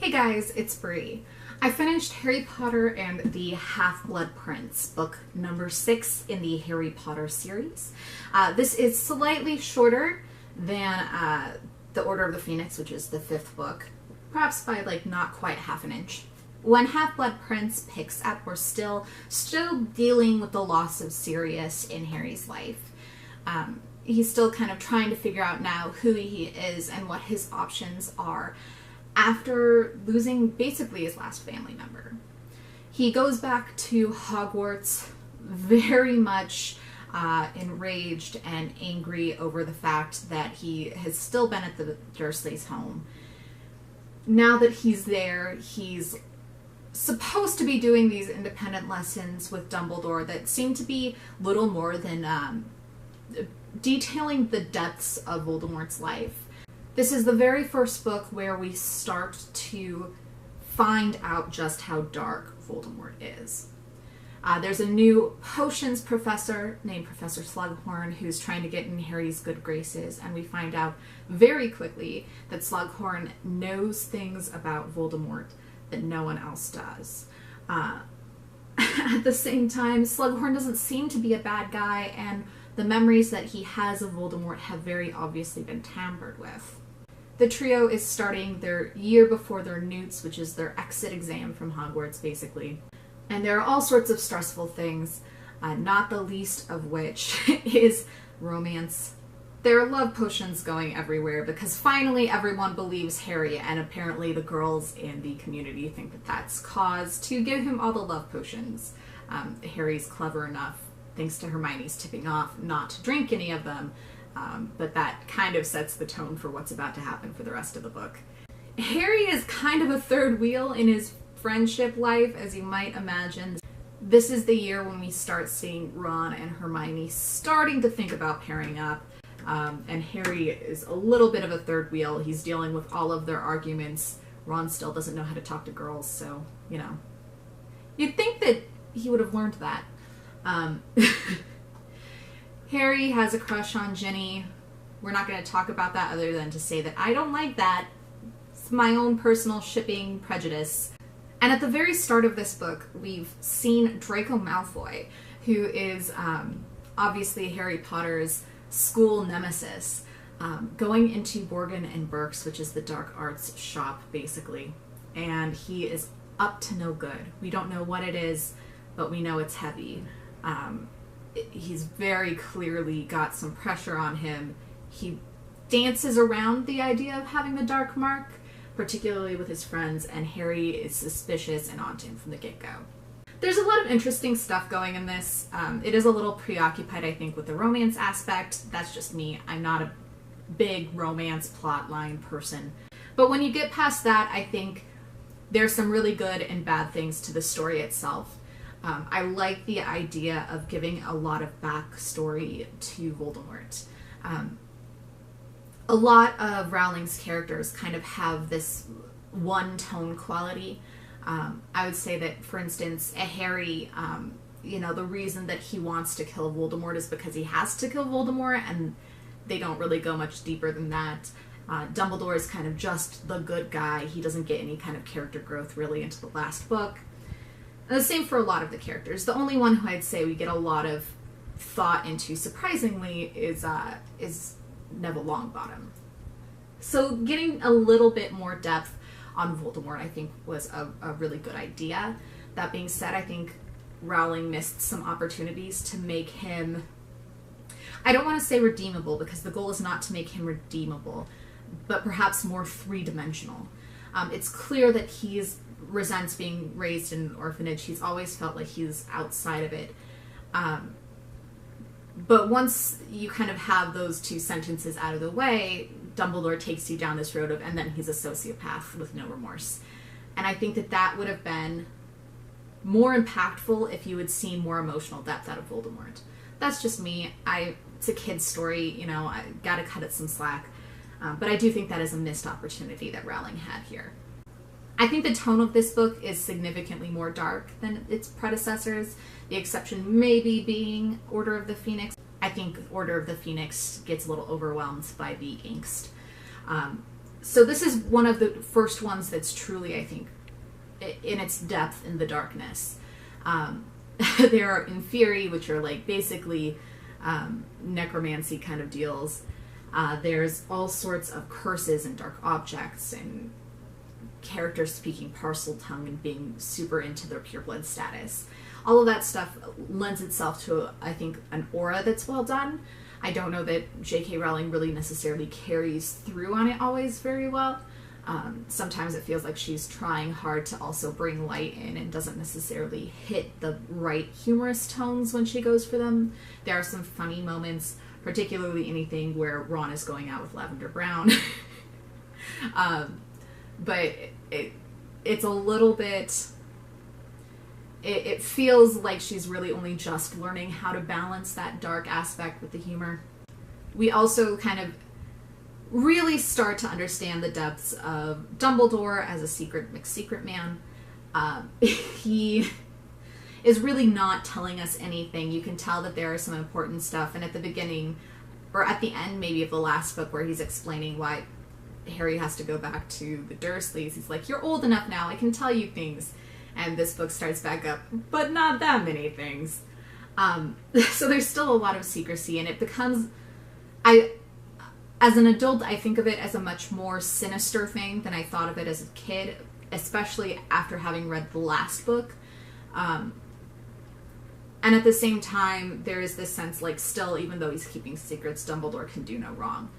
Hey guys, it's Bree. I finished Harry Potter and the Half-Blood Prince, book number 6 in the Harry Potter series. This is slightly shorter than The Order of the Phoenix, which is the 5th book, perhaps by like not quite half an inch. When Half-Blood Prince picks up, we're still dealing with the loss of Sirius in Harry's life. He's still kind of trying to figure out now who he is and what his options are after losing basically his last family member. He goes back to Hogwarts very much enraged and angry over the fact that he has still been at the Dursleys' home. Now that he's there, he's supposed to be doing these independent lessons with Dumbledore that seem to be little more than detailing the depths of Voldemort's life. This is the very first book where we start to find out just how dark Voldemort is. There's a new potions professor named Professor Slughorn who's trying to get in Harry's good graces, and we find out very quickly that Slughorn knows things about Voldemort that no one else does. At the same time, Slughorn doesn't seem to be a bad guy, and the memories that he has of Voldemort have very obviously been tampered with. The trio is starting their year before their newts, which is their exit exam from Hogwarts, basically. And there are all sorts of stressful things, not the least of which is romance. There are love potions going everywhere because finally everyone believes Harry, and apparently the girls in the community think that that's cause to give him all the love potions. Harry's clever enough, thanks to Hermione's tipping off, not to drink any of them. But that kind of sets the tone for what's about to happen for the rest of the book. Harry is kind of a third wheel in his friendship life, as you might imagine. This is the year when we start seeing Ron and Hermione starting to think about pairing up, and Harry is a little bit of a third wheel. He's dealing with all of their arguments. Ron still doesn't know how to talk to girls, so, you know. You'd think that he would have learned that. Harry has a crush on Ginny. We're not going to talk about that other than to say that I don't like that. It's my own personal shipping prejudice. And at the very start of this book, we've seen Draco Malfoy, who is obviously Harry Potter's school nemesis, going into Borgin and Burke's, which is the dark arts shop, basically. And he is up to no good. We don't know what it is, but we know it's heavy. He's very clearly got some pressure on him. He dances around the idea of having the dark mark, particularly with his friends, and Harry is suspicious and onto him from the get-go. There's a lot of interesting stuff going in this. It is a little preoccupied, I think, with the romance aspect. That's just me. I'm not a big romance plotline person. But when you get past that, I think there's some really good and bad things to the story itself. I like the idea of giving a lot of backstory to Voldemort. A lot of Rowling's characters kind of have this one-tone quality. I would say that, for instance, Harry, you know, the reason that he wants to kill Voldemort is because he has to kill Voldemort, and they don't really go much deeper than that. Dumbledore is kind of just the good guy. He doesn't get any kind of character growth really into the last book. And the same for a lot of the characters. The only one who I'd say we get a lot of thought into, surprisingly, is Neville Longbottom. So getting a little bit more depth on Voldemort, I think, was a really good idea. That being said, I think Rowling missed some opportunities to make him, I don't want to say redeemable, because the goal is not to make him redeemable, but perhaps more three-dimensional. It's clear that he's resents being raised in an orphanage. He's always felt like he's outside of it. But once you kind of have those two sentences out of the way, Dumbledore takes you down this road of, and then he's a sociopath with no remorse. And I think that that would have been more impactful if you had seen more emotional depth out of Voldemort. That's just me. It's a kid's story, you know, I gotta cut it some slack. But I do think that is a missed opportunity that Rowling had here. I think the tone of this book is significantly more dark than its predecessors, the exception maybe being Order of the Phoenix. I think Order of the Phoenix gets a little overwhelmed by the angst. So this is one of the first ones that's truly, I think, in its depth in the darkness. There are Inferi, which are like basically necromancy kind of deals. There's all sorts of curses and dark objects and characters speaking parcel tongue and being super into their pureblood status. All of that stuff lends itself to, I think, an aura that's well done. I don't know that J.K. Rowling really necessarily carries through on it always very well. Sometimes it feels like she's trying hard to also bring light in and doesn't necessarily hit the right humorous tones when she goes for them. There are some funny moments, particularly anything where Ron is going out with Lavender Brown. But it's a little bit... It feels like she's really only just learning how to balance that dark aspect with the humor. We also kind of really start to understand the depths of Dumbledore as a secret McSecret man. He is really not telling us anything. You can tell that there is some important stuff, and at the beginning, or at the end maybe of the last book, where he's explaining why Harry has to go back to the Dursleys, he's like, "You're old enough now, I can tell you things." And this book starts back up, but not that many things. So there's still a lot of secrecy, and it becomes... As an adult, I think of it as a much more sinister thing than I thought of it as a kid, especially after having read the last book. And at the same time, there is this sense, like, still, even though he's keeping secrets, Dumbledore can do no wrong.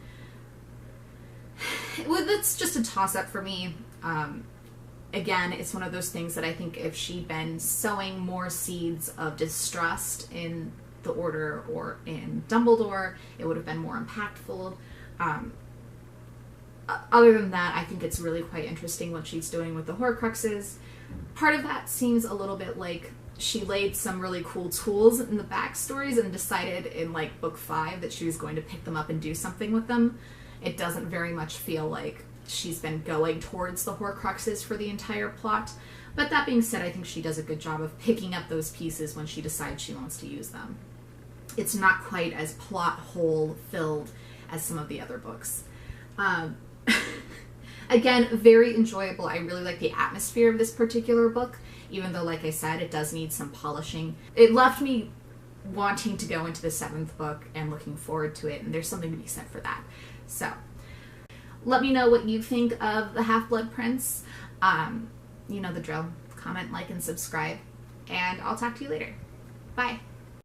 Well, that's just a toss-up for me. Again, it's one of those things that I think if she'd been sowing more seeds of distrust in the Order or in Dumbledore, it would have been more impactful. Other than that, I think it's really quite interesting what she's doing with the Horcruxes. Part of that seems a little bit like she laid some really cool tools in the backstories and decided in, like, book 5 that she was going to pick them up and do something with them. It doesn't very much feel like she's been going towards the Horcruxes for the entire plot. But that being said, I think she does a good job of picking up those pieces when she decides she wants to use them. It's not quite as plot hole filled as some of the other books. Again, very enjoyable. I really like the atmosphere of this particular book, even though, like I said, it does need some polishing. It left me wanting to go into the 7th book and looking forward to it, and there's something to be said for that. So, let me know what you think of the Half-Blood Prince. You know the drill. Comment, like, and subscribe. And I'll talk to you later. Bye.